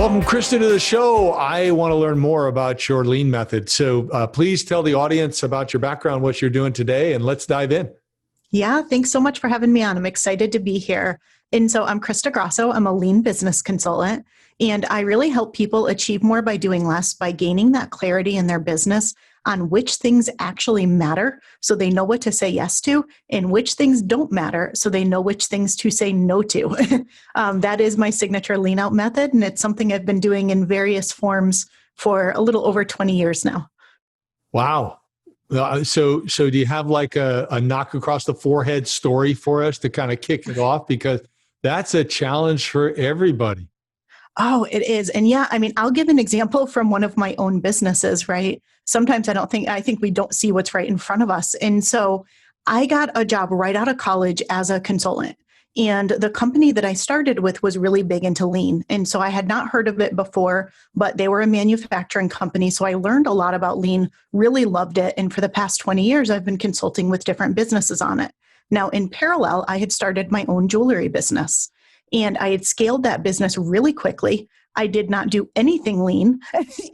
Welcome, Crista, to the show. I want to learn more about your lean method. So please tell the audience about your background, what you're doing today, and let's dive in. Yeah, thanks so much for having me on. I'm excited to be here. And so I'm Crista Grasso. I'm a lean business consultant, and I really help people achieve more by doing less, by gaining that clarity in their business on which things actually matter so they know what to say yes to, and which things don't matter so they know which things to say no to. That is my signature lean out method, and it's something I've been doing in various forms for a little over 20 years now. Wow. So do you have like a knock across the forehead story for us to kind of kick it off? Because that's a challenge for everybody. Oh, it is. And yeah, I mean, I'll give an example from one of my own businesses, right? Sometimes I think we don't see what's right in front of us. And so I got a job right out of college as a consultant. And the company that I started with was really big into lean. And so I had not heard of it before, but they were a manufacturing company. So I learned a lot about lean, really loved it. And for the past 20 years, I've been consulting with different businesses on it. Now, in parallel, I had started my own jewelry business. And I had scaled that business really quickly. I did not do anything lean,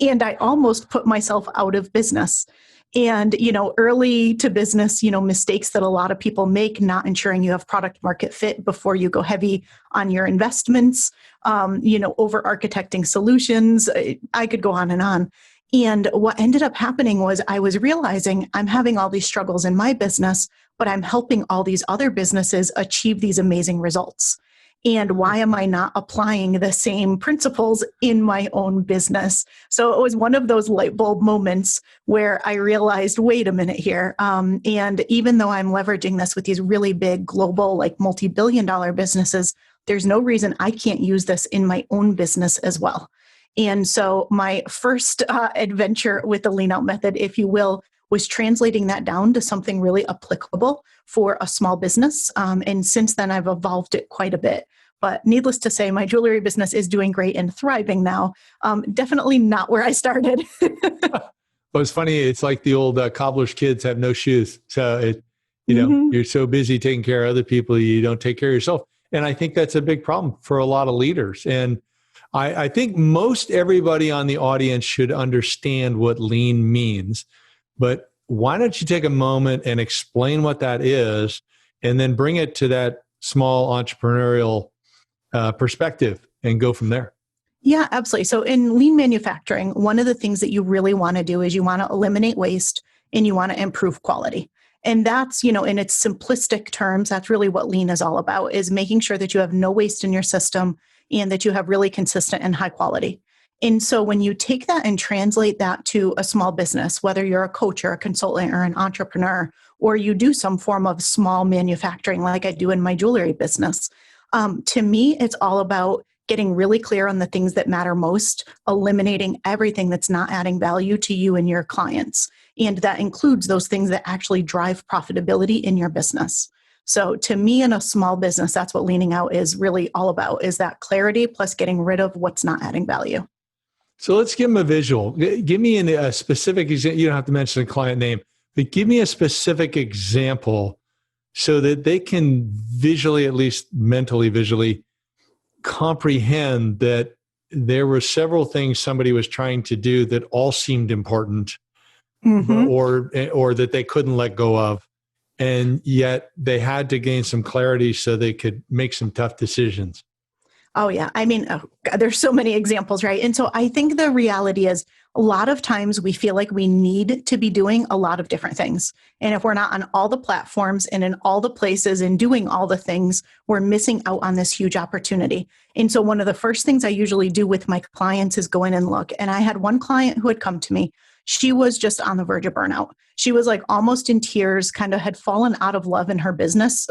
and I almost put myself out of business. And, early to business, mistakes that a lot of people make, not ensuring you have product market fit before you go heavy on your investments, over architecting solutions. I could go on and on. And what ended up happening was I was realizing I'm having all these struggles in my business, but I'm helping all these other businesses achieve these amazing results. And why am I not applying the same principles in my own business? So it was one of those light bulb moments where I realized, wait a minute here. And even though I'm leveraging this with these really big global, like multi-billion-dollar businesses, there's no reason I can't use this in my own business as well. And so my first adventure with the lean out method, if you will, was translating that down to something really applicable for a small business. And since then, I've evolved it quite a bit. But needless to say, my jewelry business is doing great and thriving now. Definitely not where I started. Well, it's funny. It's like the old cobbler's kids have no shoes. So, you're so busy taking care of other people, you don't take care of yourself. And I think that's a big problem for a lot of leaders. And I think most everybody on the audience should understand what lean means. But why don't you take a moment and explain what that is, and then bring it to that small entrepreneurial perspective and go from there? Yeah, absolutely. So in lean manufacturing, one of the things that you really want to do is you want to eliminate waste and you want to improve quality. And that's, in its simplistic terms, that's really what lean is all about, is making sure that you have no waste in your system and that you have really consistent and high quality. And so when you take that and translate that to a small business, whether you're a coach or a consultant or an entrepreneur, or you do some form of small manufacturing like I do in my jewelry business, to me, it's all about getting really clear on the things that matter most, eliminating everything that's not adding value to you and your clients. And that includes those things that actually drive profitability in your business. So to me, in a small business, that's what leaning out is really all about, is that clarity plus getting rid of what's not adding value. So let's give them a visual. Give me a specific example. You don't have to mention a client name, but give me a specific example so that they can visually, at least mentally visually, comprehend that there were several things somebody was trying to do that all seemed important, or that they couldn't let go of. And yet they had to gain some clarity so they could make some tough decisions. Oh, yeah. I mean, there's so many examples, right? And so I think the reality is a lot of times we feel like we need to be doing a lot of different things. And if we're not on all the platforms and in all the places and doing all the things, we're missing out on this huge opportunity. And so one of the first things I usually do with my clients is go in and look. And I had one client who had come to me. She was just on the verge of burnout. She was like almost in tears, kind of had fallen out of love in her business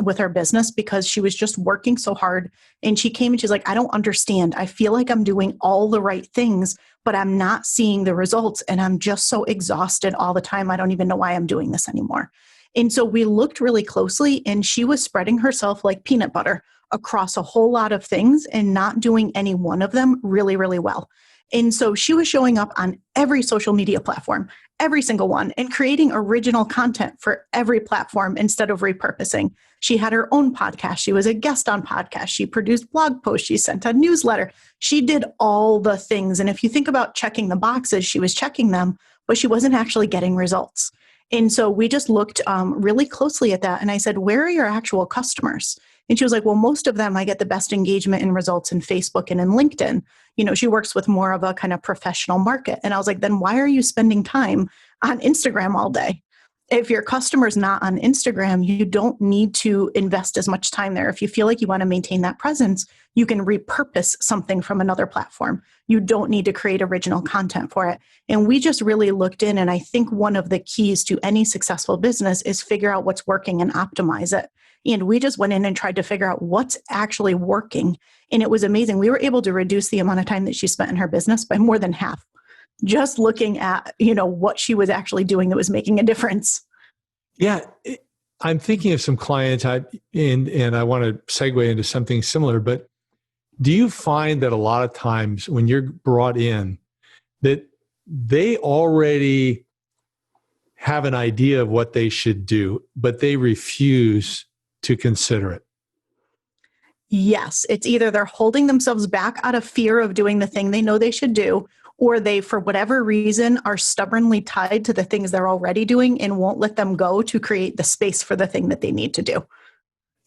because she was just working so hard. And she came and she's like, I don't understand. I feel like I'm doing all the right things, but I'm not seeing the results. And I'm just so exhausted all the time. I don't even know why I'm doing this anymore. And so we looked really closely, and she was spreading herself like peanut butter across a whole lot of things and not doing any one of them really, really well. And so she was showing up on every social media platform, every single one, and creating original content for every platform instead of repurposing. She had her own podcast. She was a guest on podcasts. She produced blog posts. She sent a newsletter. She did all the things. And if you think about checking the boxes, she was checking them, but she wasn't actually getting results. And so we just looked really closely at that. And I said, where are your actual customers? And she was like, well, most of them, I get the best engagement and results in Facebook and in LinkedIn. She works with more of a kind of professional market. And I was like, then why are you spending time on Instagram all day? If your customer's not on Instagram, you don't need to invest as much time there. If you feel like you want to maintain that presence, you can repurpose something from another platform. You don't need to create original content for it. And we just really looked in. And I think one of the keys to any successful business is figure out what's working and optimize it. And we just went in and tried to figure out what's actually working. And it was amazing. We were able to reduce the amount of time that she spent in her business by more than half, just looking at, what she was actually doing that was making a difference. Yeah. I'm thinking of some clients, and I want to segue into something similar, but do you find that a lot of times when you're brought in that they already have an idea of what they should do, but they refuse to consider it? Yes. It's either they're holding themselves back out of fear of doing the thing they know they should do, or they, for whatever reason, are stubbornly tied to the things they're already doing and won't let them go to create the space for the thing that they need to do.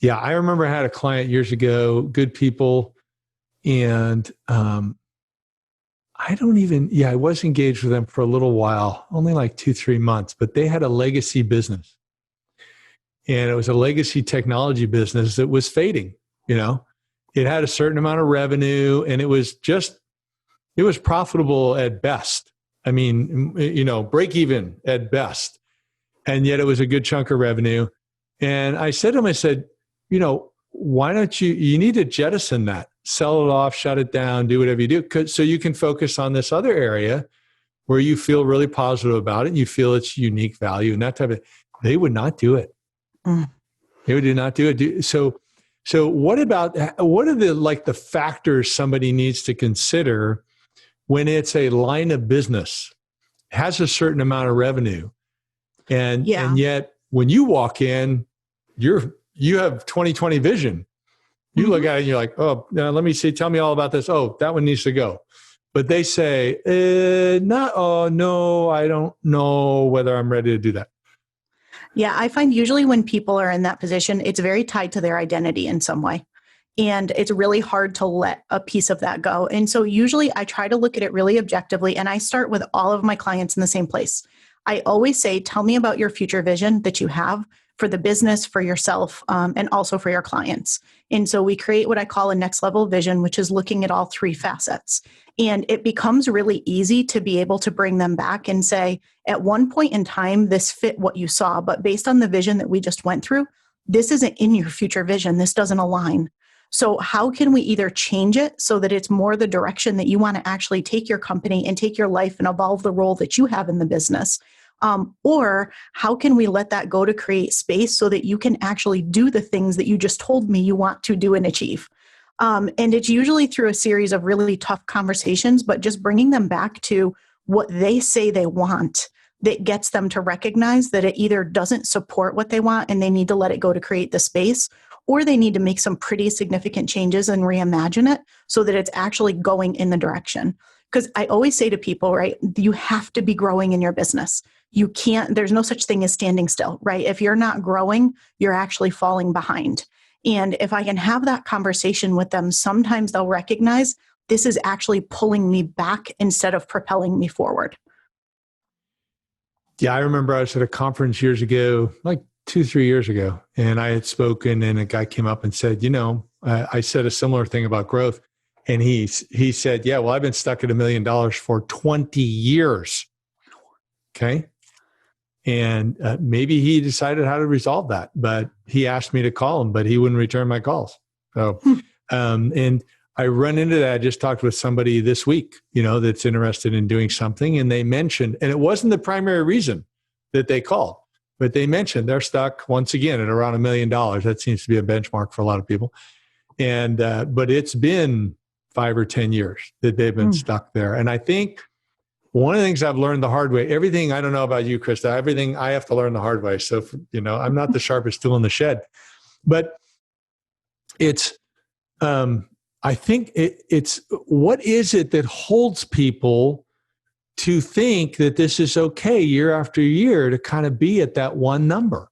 Yeah. I remember I had a client years ago, good people, and I was engaged with them for a little while, only like 2-3 months, but they had a legacy business. And it was a legacy technology business that was fading. It had a certain amount of revenue, and it was profitable at best. I mean, break even at best. And yet it was a good chunk of revenue. And I said to him, why don't you need to jettison that, sell it off, shut it down, do whatever you do, so you can focus on this other area where you feel really positive about it and you feel its unique value and that type of. They would not do it. They would not do it. So what are the factors somebody needs to consider when it's a line of business, has a certain amount of revenue, and yet when you walk in, you have 20/20 vision. You look at it and you're like, oh, now let me see. Tell me all about this. Oh, that one needs to go. But they say, no, I don't know whether I'm ready to do that. Yeah, I find usually when people are in that position, it's very tied to their identity in some way. And it's really hard to let a piece of that go. And so usually I try to look at it really objectively. And I start with all of my clients in the same place. I always say, tell me about your future vision that you have for the business, for yourself, and also for your clients. And so we create what I call a next level vision, which is looking at all three facets. And it becomes really easy to be able to bring them back and say, at one point in time, this fit what you saw, but based on the vision that we just went through, this isn't in your future vision. This doesn't align. So how can we either change it so that it's more the direction that you want to actually take your company and take your life and evolve the role that you have in the business? Or how can we let that go to create space so that you can actually do the things that you just told me you want to do and achieve? And it's usually through a series of really tough conversations, but just bringing them back to what they say they want that gets them to recognize that it either doesn't support what they want and they need to let it go to create the space, or they need to make some pretty significant changes and reimagine it so that it's actually going in the direction. Because I always say to people, right, you have to be growing in your business. You can't, there's no such thing as standing still, right? If you're not growing, you're actually falling behind. And if I can have that conversation with them, sometimes they'll recognize this is actually pulling me back instead of propelling me forward. Yeah, I remember I was at a conference years ago, like 2-3 years ago, and I had spoken and a guy came up and said, I said a similar thing about growth. And he said, yeah, well, I've been stuck at $1 million for 20 years. Okay. And maybe he decided how to resolve that, but he asked me to call him, but he wouldn't return my calls. So, and I run into that. I just talked with somebody this week, that's interested in doing something. And they mentioned, and it wasn't the primary reason that they called, but they mentioned they're stuck once again at around $1 million. That seems to be a benchmark for a lot of people. And, but it's been 5 or 10 years that they've been stuck there. And I think One of the things I've learned the hard way, everything, I don't know about you, Krista, everything I have to learn the hard way. So, I'm not the sharpest tool in the shed, but it's, I think it's what is it that holds people to think that this is okay year after year to kind of be at that one number?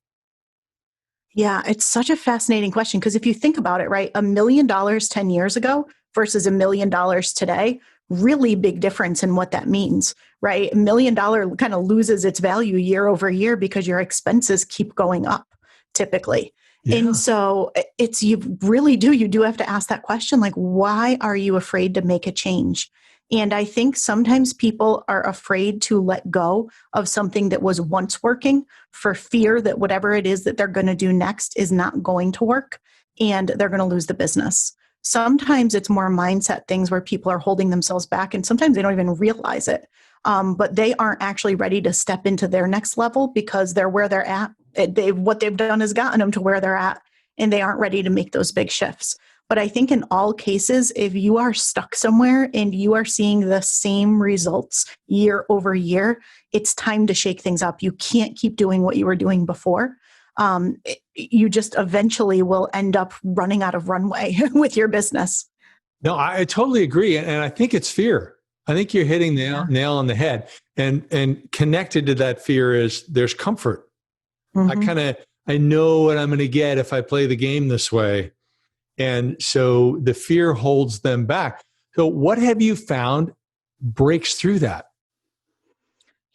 Yeah, it's such a fascinating question because if you think about it, right, $1 million 10 years ago versus $1 million today, really big difference in what that means, right? $1 million kind of loses its value year over year because your expenses keep going up typically. Yeah. And so you do have to ask that question, like, why are you afraid to make a change? And I think sometimes people are afraid to let go of something that was once working for fear that whatever it is that they're going to do next is not going to work and they're going to lose the business. Sometimes it's more mindset things where people are holding themselves back and sometimes they don't even realize it. But they aren't actually ready to step into their next level because they're where they're at. What they've done has gotten them to where they're at and they aren't ready to make those big shifts. But I think in all cases, if you are stuck somewhere and you are seeing the same results year over year, it's time to shake things up. You can't keep doing what you were doing before. You just eventually will end up running out of runway with your business. No, I totally agree. And I think it's fear. I think you're hitting the nail on the head. And connected to that fear is there's comfort. Mm-hmm. I know what I'm going to get if I play the game this way. And so the fear holds them back. So what have you found breaks through that?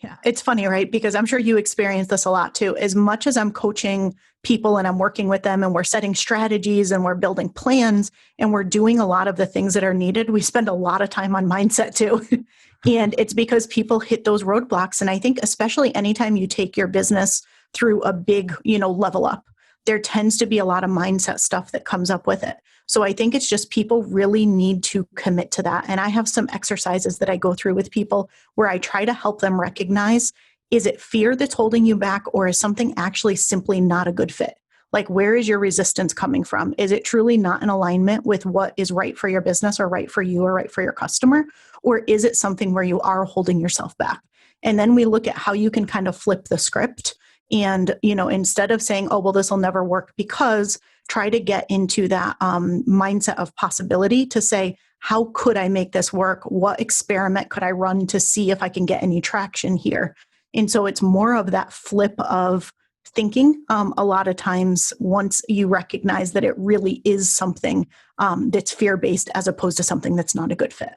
Yeah, it's funny, right? Because I'm sure you experience this a lot too. As much as I'm coaching people and I'm working with them and we're setting strategies and we're building plans and we're doing a lot of the things that are needed, we spend a lot of time on mindset too. And it's because people hit those roadblocks. And I think especially anytime you take your business through a big, level up, there tends to be a lot of mindset stuff that comes up with it. So I think it's just people really need to commit to that. And I have some exercises that I go through with people where I try to help them recognize, is it fear that's holding you back or is something actually simply not a good fit? Like, where is your resistance coming from? Is it truly not in alignment with what is right for your business or right for you or right for your customer? Or is it something where you are holding yourself back? And then we look at how you can kind of flip the script. And, instead of saying, oh, well, this will never work because, try to get into that mindset of possibility to say, how could I make this work? What experiment could I run to see if I can get any traction here? And so it's more of that flip of thinking a lot of times once you recognize that it really is something that's fear-based as opposed to something that's not a good fit.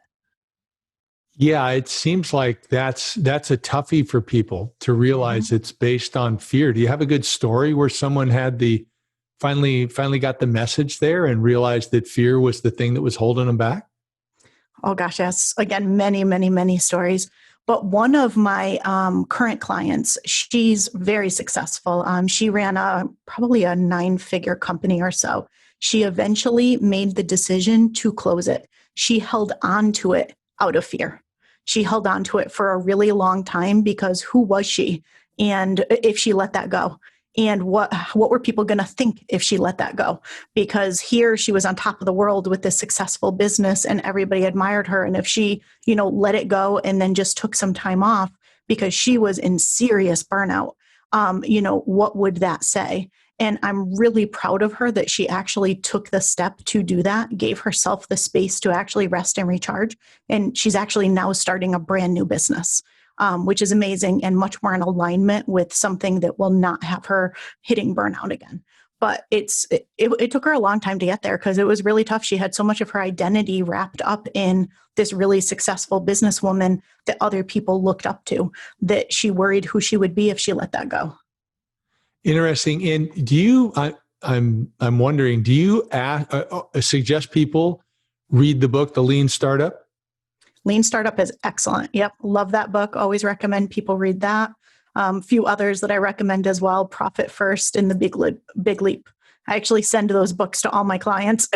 Yeah, it seems like that's a toughie for people to realize it's based on fear. Do you have a good story where someone had finally got the message there and realized that fear was the thing that was holding them back? Oh gosh, yes. Again, many, many, many stories. But one of my current clients, she's very successful. She ran probably a 9-figure company or so. She eventually made the decision to close it. She held on to it out of fear. She held on to it for a really long time because who was she? And if she let that go? And what were people going to think if she let that go? Because here she was on top of the world with this successful business and everybody admired her. And if she, let it go and then just took some time off because she was in serious burnout, what would that say? And I'm really proud of her that she actually took the step to do that, gave herself the space to actually rest and recharge. And she's actually now starting a brand new business. Which is amazing and much more in alignment with something that will not have her hitting burnout again. But it took her a long time to get there because it was really tough. She had so much of her identity wrapped up in this really successful businesswoman that other people looked up to, that she worried who she would be if she let that go. Interesting. And do you? I'm wondering. Do you suggest people read the book, The Lean Startup? Lean Startup is excellent. Yep. Love that book. Always recommend people read that. Few others that I recommend as well. Profit First and The Big Leap. I actually send those books to all my clients.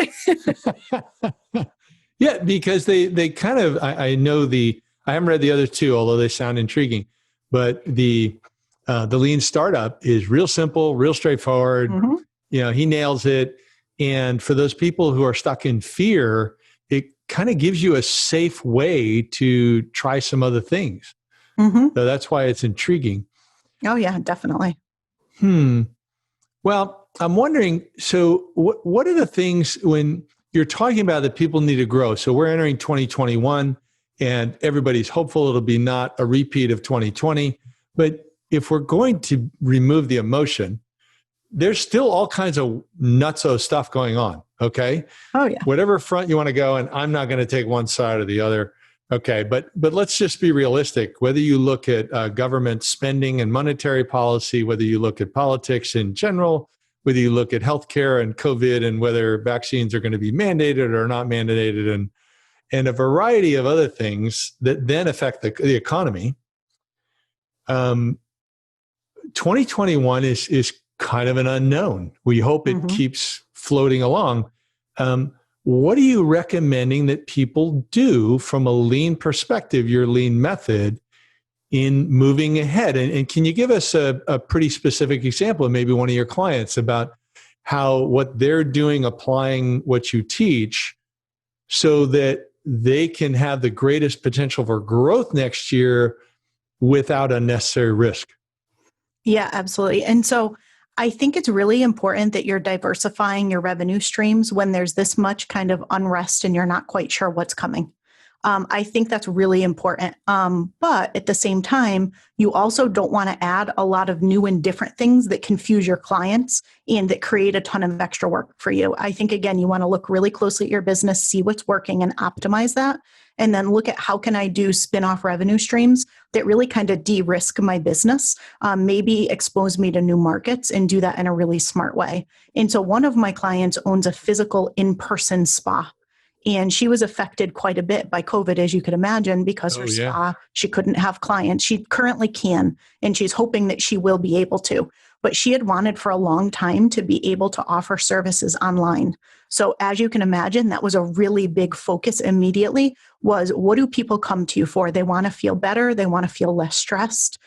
Yeah, because they kind of, I know I haven't read the other two, although they sound intriguing, but the Lean Startup is real simple, real straightforward. Mm-hmm. He nails it. And for those people who are stuck in fear, it kind of gives you a safe way to try some other things. Mm-hmm. So that's why it's intriguing. Oh, yeah, definitely. Well, I'm wondering, so what are the things when you're talking about that people need to grow? So we're entering 2021 and everybody's hopeful it'll be not a repeat of 2020. But if we're going to remove the emotion, there's still all kinds of nutso stuff going on. Okay. Oh, yeah. Whatever front you want to go, and I'm not going to take one side or the other. Okay, but let's just be realistic. Whether you look at government spending and monetary policy, whether you look at politics in general, whether you look at healthcare and COVID, and whether vaccines are going to be mandated or not mandated, and a variety of other things that then affect the economy. 2021 is kind of an unknown. We hope it keeps floating along. What are you recommending that people do from a lean perspective, your lean method, in moving ahead? And can you give us a pretty specific example of maybe one of your clients about how what they're doing, applying what you teach so that they can have the greatest potential for growth next year without unnecessary risk? Yeah, absolutely. And so I think it's really important that you're diversifying your revenue streams when there's this much kind of unrest and you're not quite sure what's coming. I think that's really important. But at the same time, you also don't want to add a lot of new and different things that confuse your clients and that create a ton of extra work for you. I think, again, you want to look really closely at your business, see what's working and optimize that. And then look at how can I do spin-off revenue streams that really kind of de-risk my business, maybe expose me to new markets and do that in a really smart way. And so one of my clients owns a physical in-person spa. And she was affected quite a bit by COVID, as you could imagine, because her spa, she couldn't have clients. She currently can, and she's hoping that she will be able to. But she had wanted for a long time to be able to offer services online. So as you can imagine, that was a really big focus immediately was what do people come to you for? They want to feel better. They want to feel less stressed.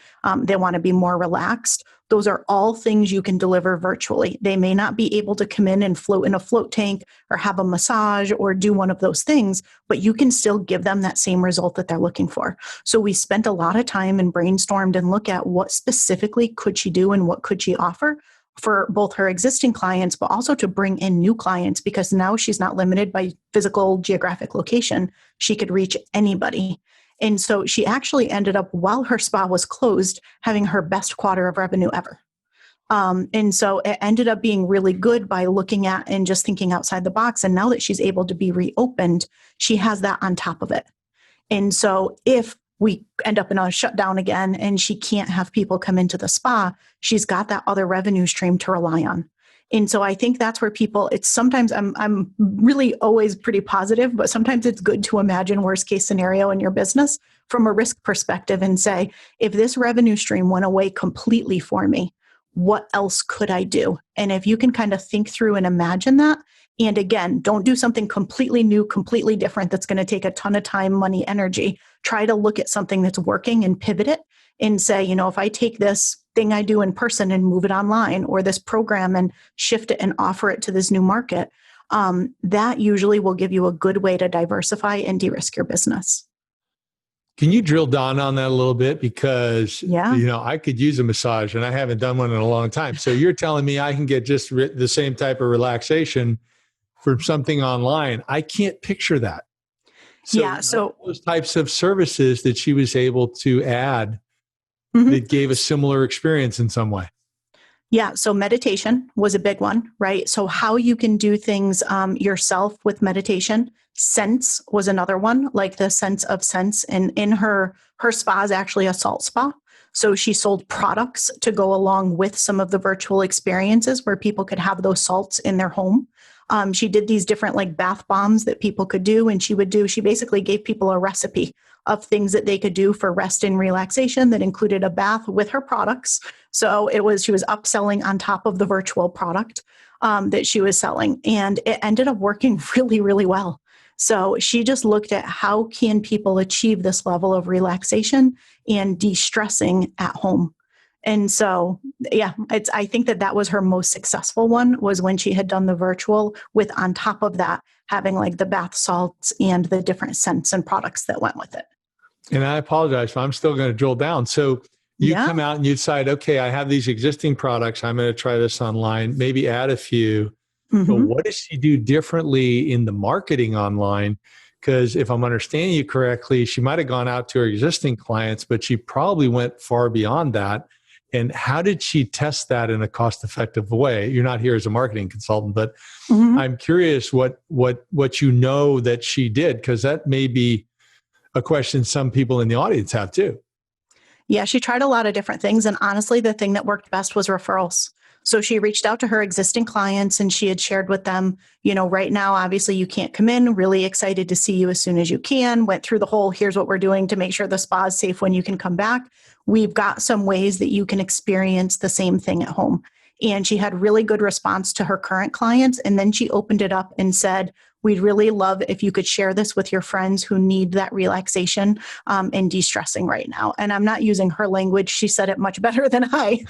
They want to be more relaxed. Those are all things you can deliver virtually. They may not be able to come in and float in a float tank or have a massage or do one of those things, but you can still give them that same result that they're looking for. So we spent a lot of time and brainstormed and look at what specifically could she do and what could she offer for both her existing clients, but also to bring in new clients, because now she's not limited by physical geographic location. She could reach anybody. And so she actually ended up, while her spa was closed, having her best quarter of revenue ever. And so it ended up being really good by looking at and just thinking outside the box. And now that she's able to be reopened, she has that on top of it. And so if we end up in a shutdown again and she can't have people come into the spa, she's got that other revenue stream to rely on. And so I think that's where people, it's sometimes I'm really always pretty positive, but sometimes it's good to imagine worst case scenario in your business from a risk perspective and say, if this revenue stream went away completely for me, what else could I do? And if you can kind of think through and imagine that, and again, don't do something completely new, completely different that's going to take a ton of time, money, energy. Try to look at something that's working and pivot it and say, you know, if I take this thing I do in person and move it online, or this program and shift it and offer it to this new market, that usually will give you a good way to diversify and de-risk your business. Can you drill down on that a little bit? Because, you know, I could use a massage and I haven't done one in a long time. So you're telling me I can get just the same type of relaxation from something online. I can't picture that. So those types of services that she was able to add that gave a similar experience in some way. Yeah. So meditation was a big one, right? So how you can do things yourself with meditation. Scents was another one, like the sense of scents. And in her spa is actually a salt spa. So she sold products to go along with some of the virtual experiences where people could have those salts in their home. She did these different like bath bombs that people could do. And she basically gave people a recipe of things that they could do for rest and relaxation that included a bath with her products. So she was upselling on top of the virtual product that she was selling. And it ended up working really, really well. So she just looked at how can people achieve this level of relaxation and de-stressing at home. And so, I think that was her most successful one, was when she had done the virtual with, on top of that, having like the bath salts and the different scents and products that went with it. And I apologize, but I'm still going to drill down. So you Yeah. come out and you decide, okay, I have these existing products. I'm going to try this online, maybe add a few. But Mm-hmm. what does she do differently in the marketing online? Because if I'm understanding you correctly, she might have gone out to her existing clients, but she probably went far beyond that. And how did she test that in a cost-effective way? You're not here as a marketing consultant, but Mm-hmm. I'm curious what you know that she did, because that may be a question some people in the audience have too. Yeah, she tried a lot of different things. And honestly, the thing that worked best was referrals. So she reached out to her existing clients and she had shared with them, right now, obviously you can't come in. Really excited to see you as soon as you can. Went through the whole, here's what we're doing to make sure the spa is safe when you can come back. We've got some ways that you can experience the same thing at home. And she had really good response to her current clients. And then she opened it up and said, we'd really love if you could share this with your friends who need that relaxation and de-stressing right now. And I'm not using her language. She said it much better than I.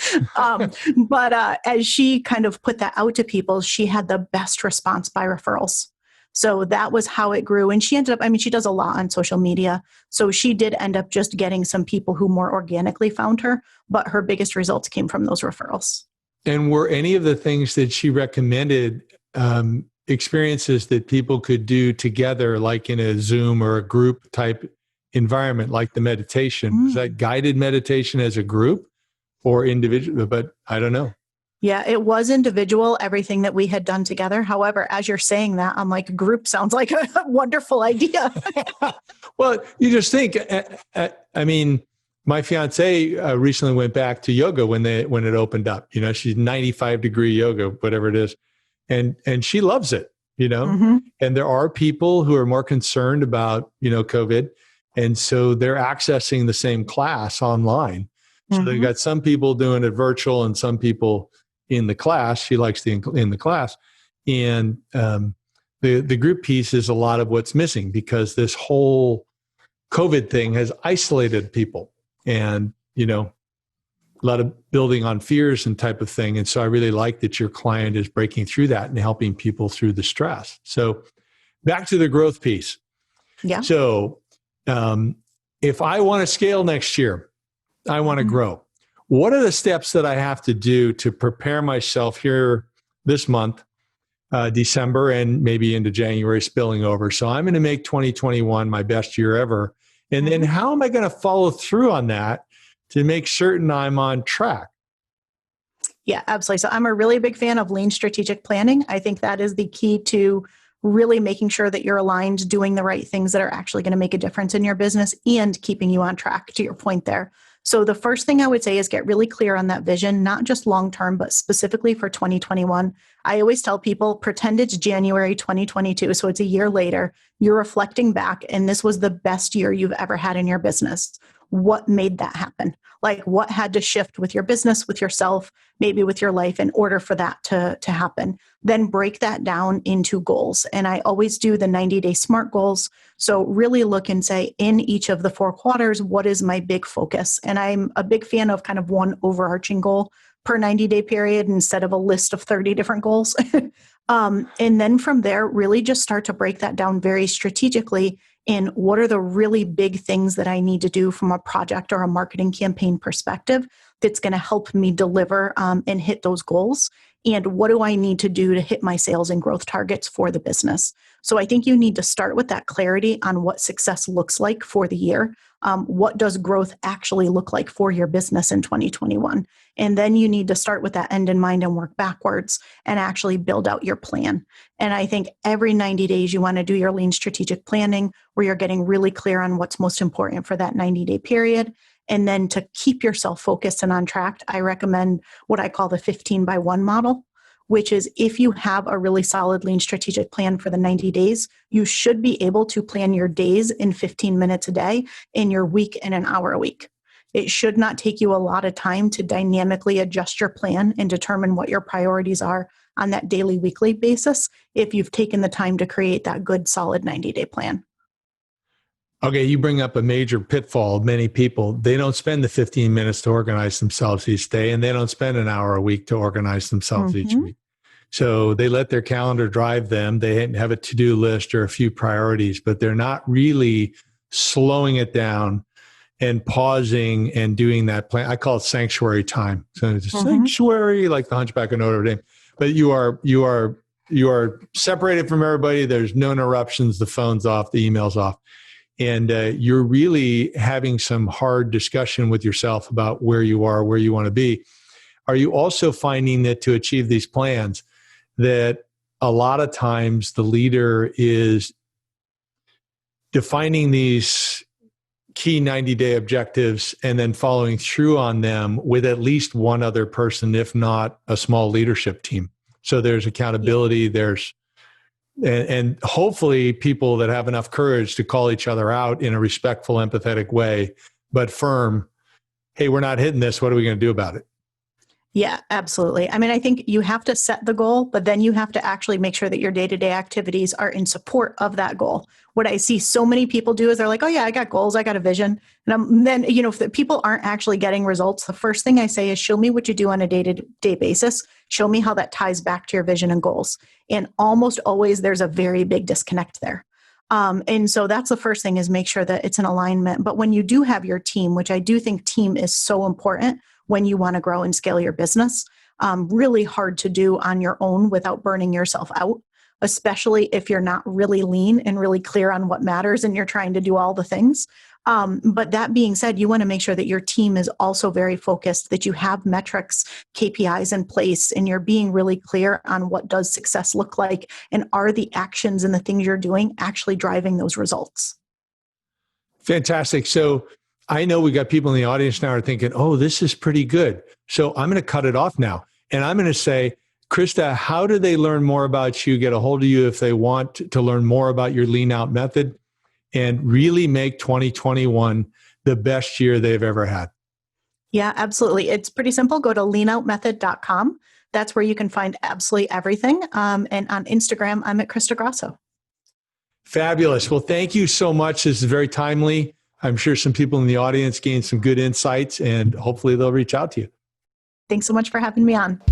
But as she kind of put that out to people, she had the best response by referrals. So that was how it grew. And she ended up, she does a lot on social media. So she did end up just getting some people who more organically found her, but her biggest results came from those referrals. And were any of the things that she recommended experiences that people could do together, like in a Zoom or a group type environment, like the meditation? Was that guided meditation as a group or individual? But I don't know. Yeah, it was individual, everything that we had done together. However, as you're saying that, I'm like, group sounds like a wonderful idea. Well, you just think, my fiance recently went back to yoga when it opened up. She's 95-degree yoga, whatever it is. And she loves it, Mm-hmm. and there are people who are more concerned about, COVID. And so they're accessing the same class online. So Mm-hmm. they've got some people doing it virtual and some people in the class. She likes in the class. And the group piece is a lot of what's missing, because this whole COVID thing has isolated people and, a lot of building on fears and type of thing. And so I really like that your client is breaking through that and helping people through the stress. So back to the growth piece. Yeah. So if I want to scale next year, I want to grow. What are the steps that I have to do to prepare myself here this month, December, and maybe into January spilling over? So I'm going to make 2021 my best year ever. And then how am I going to follow through on that to make certain I'm on track? Yeah, absolutely. So I'm a really big fan of lean strategic planning. I think that is the key to really making sure that you're aligned, doing the right things that are actually going to make a difference in your business and keeping you on track, to your point there. So the first thing I would say is get really clear on that vision, not just long-term, but specifically for 2021. I always tell people, pretend it's January 2022. So it's a year later, you're reflecting back, and this was the best year you've ever had in your business. What made that happen? Like, what had to shift with your business, with yourself, maybe with your life, in order for that to happen? Then break that down into goals. And I always do the 90-day SMART goals. So really look and say, in each of the 4 quarters, what is my big focus? And I'm a big fan of kind of one overarching goal per 90-day period instead of a list of 30 different goals. And then from there, really just start to break that down very strategically in what are the really big things that I need to do from a project or a marketing campaign perspective that's going to help me deliver and hit those goals. And what do I need to do to hit my sales and growth targets for the business? So I think you need to start with that clarity on what success looks like for the year. What does growth actually look like for your business in 2021? And then you need to start with that end in mind and work backwards and actually build out your plan. And I think every 90 days you want to do your lean strategic planning, where you're getting really clear on what's most important for that 90-day period. And then to keep yourself focused and on track, I recommend what I call the 15x1 model, which is if you have a really solid lean strategic plan for the 90 days, you should be able to plan your days in 15 minutes a day, in your week in an hour a week. It should not take you a lot of time to dynamically adjust your plan and determine what your priorities are on that daily, weekly basis if you've taken the time to create that good, solid 90-day plan. Okay, you bring up a major pitfall of many people. They don't spend the 15 minutes to organize themselves each day, and they don't spend an hour a week to organize themselves each week. So they let their calendar drive them. They have a to-do list or a few priorities, but they're not really slowing it down and pausing and doing that plan. I call it sanctuary time. So it's sanctuary, like the Hunchback of Notre Dame. But you are separated from everybody. There's no interruptions. The phone's off. The email's off. And you're really having some hard discussion with yourself about where you are, where you want to be. Are you also finding that to achieve these plans, that a lot of times the leader is defining these key 90-day objectives and then following through on them with at least one other person, if not a small leadership team? So there's accountability, and hopefully people that have enough courage to call each other out in a respectful, empathetic way, but firm. Hey, we're not hitting this. What are we going to do about it? Yeah, absolutely. I mean, I think you have to set the goal, but then you have to actually make sure that your day-to-day activities are in support of that goal. What I see so many people do is they're like, oh yeah, I got goals, I got a vision. And then, if the people aren't actually getting results, the first thing I say is show me what you do on a day-to-day basis. Show me how that ties back to your vision and goals. And almost always there's a very big disconnect there. And so that's the first thing, is make sure that it's in alignment. But when you do have your team, which I do think team is so important when you want to grow and scale your business, really hard to do on your own without burning yourself out, especially if you're not really lean and really clear on what matters and you're trying to do all the things. But that being said, you want to make sure that your team is also very focused, that you have metrics, KPIs in place, and you're being really clear on what does success look like, and are the actions and the things you're doing actually driving those results. Fantastic. So I know we got people in the audience now are thinking, oh, this is pretty good. So I'm going to cut it off now. And I'm going to say, Crista, how do they learn more about you, get a hold of you if they want to learn more about your lean out method and really make 2021 the best year they've ever had? Yeah, absolutely. It's pretty simple. Go to leanoutmethod.com. That's where you can find absolutely everything. And on Instagram, I'm at Crista Grasso. Fabulous. Well, thank you so much. This is very timely. I'm sure some people in the audience gained some good insights, and hopefully they'll reach out to you. Thanks so much for having me on.